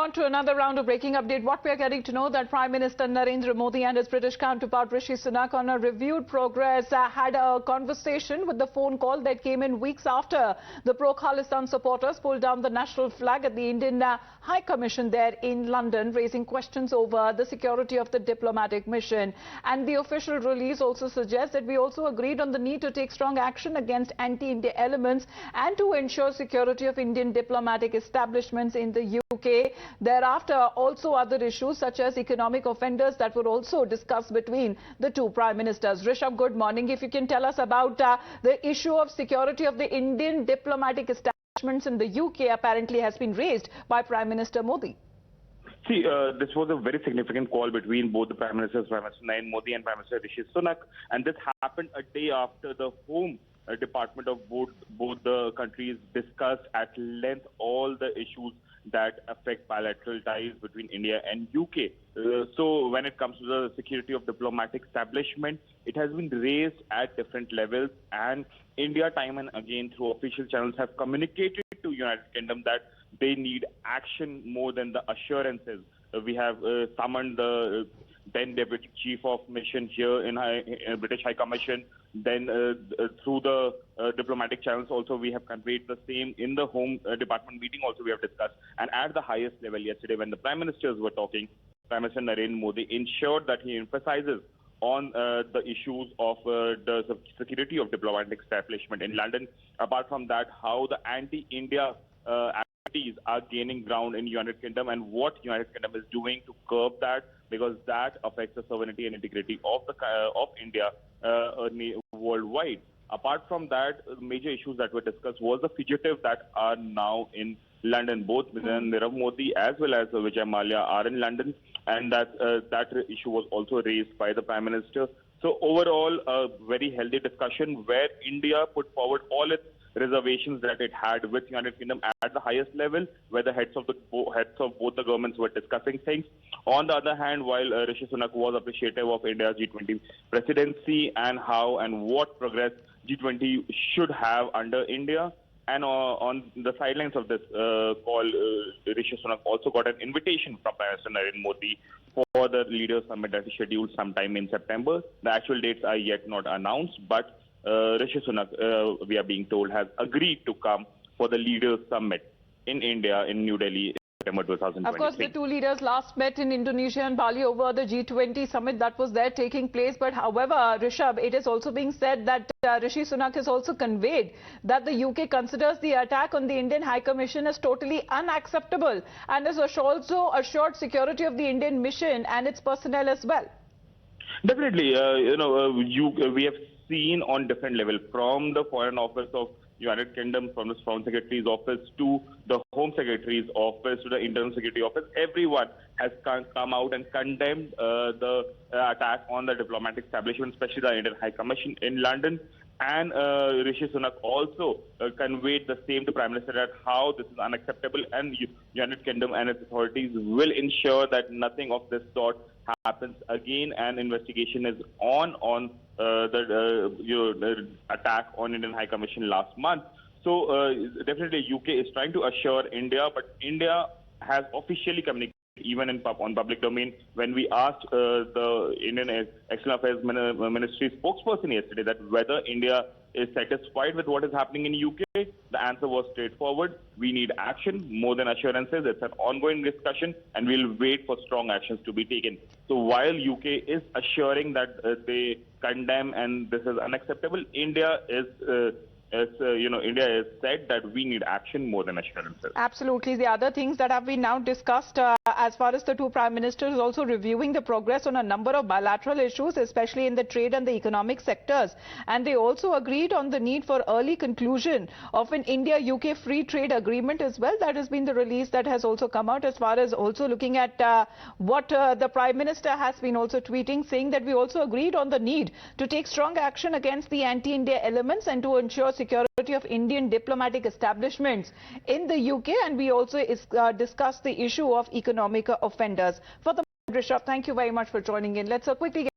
on to another round of breaking update. What we are getting to know that Prime Minister Narendra Modi and his British counterpart Rishi Sunak on a reviewed progress had a conversation with the phone call that came in weeks after the pro-Khalistan supporters pulled down the national flag at the Indian High Commission there in London, raising questions over the security of the diplomatic mission. And the official release also suggests that we also agreed on the need to take strong action against anti-India elements and to ensure security of Indian diplomatic establishments in the UK. Thereafter, also other issues such as economic offenders that were also discussed between the two prime ministers. Rishabh, good morning. If you can tell us about the issue of security of the Indian diplomatic establishments in the UK apparently has been raised by Prime Minister Modi. See, this was a very significant call between both the Prime Ministers, Prime Minister Narendra Modi and Prime Minister Rishi Sunak, and this happened a day after the Home Department of both the countries discussed at length all the issues that affect bilateral ties between India and UK. So when it comes to the security of diplomatic establishment, it has been raised at different levels, and India time and again through official channels have communicated to United Kingdom that they need action more than the assurances. We have summoned the then Deputy Chief of Mission here in British High Commission. Then through the diplomatic channels also we have conveyed the same. In the Home Department meeting also we have discussed. And at the highest level yesterday when the Prime Ministers were talking, Prime Minister Narendra Modi ensured that he emphasizes on the issues of the security of diplomatic establishment in London. Apart from that, how the anti-India activities are gaining ground in United Kingdom and what United Kingdom is doing to curb that, because that affects the sovereignty and integrity of India worldwide. Apart from that, major issues that were discussed was the fugitives that are now in London. Both Narendra Modi as well as Vijay Mallya are in London, and that issue was also raised by the Prime Minister. So overall, a very healthy discussion where India put forward all its reservations that it had with United Kingdom at the highest level, where the heads of both the governments were discussing things. On the other hand, while Rishi Sunak was appreciative of India's G20 presidency and how and what progress G20 should have under India, and on the sidelines of this call, Rishi Sunak also got an invitation from Prime Minister Narendra Modi for the Leaders Summit that is scheduled sometime in September. The actual dates are yet not announced, but Rishi Sunak, we are being told, has agreed to come for the Leaders Summit in India, in New Delhi, September 2023. Of course, the two leaders last met in Indonesia and Bali over the G20 summit that was there taking place. But however, Rishabh, it is also being said that Rishi Sunak has also conveyed that the UK considers the attack on the Indian High Commission as totally unacceptable and has also assured security of the Indian mission and its personnel as well. Definitely, we have seen on different levels, from the Foreign Office of United Kingdom, from the Foreign Secretary's office to the Home Secretary's office to the Internal Security office, everyone has come out and condemned the attack on the diplomatic establishment, especially the Indian High Commission in London. And Rishi Sunak also conveyed the same to Prime Minister that how this is unacceptable, and United Kingdom and its authorities will ensure that nothing of this sort happens again, and investigation is on the attack on Indian High Commission last month. So definitely UK is trying to assure India, but India has officially communicated even on public domain. When we asked the Indian External Affairs Ministry spokesperson yesterday that whether India is satisfied with what is happening in UK, the answer was straightforward. We need action more than assurances. It's an ongoing discussion and we'll wait for strong actions to be taken. So while UK is assuring that they condemn and this is unacceptable, India is said that we need action more than assurances. Absolutely. The other things that have been now discussed as far as the two prime ministers also reviewing the progress on a number of bilateral issues, especially in the trade and the economic sectors. And they also agreed on the need for early conclusion of an India-UK free trade agreement as well. That has been the release that has also come out, as far as also looking at what the Prime Minister has been also tweeting, saying that we also agreed on the need to take strong action against the anti-India elements and to ensure security of Indian diplomatic establishments in the UK, and we also discussed the issue of economic offenders. For the Rishabh, thank you very much for joining in. Let's quickly get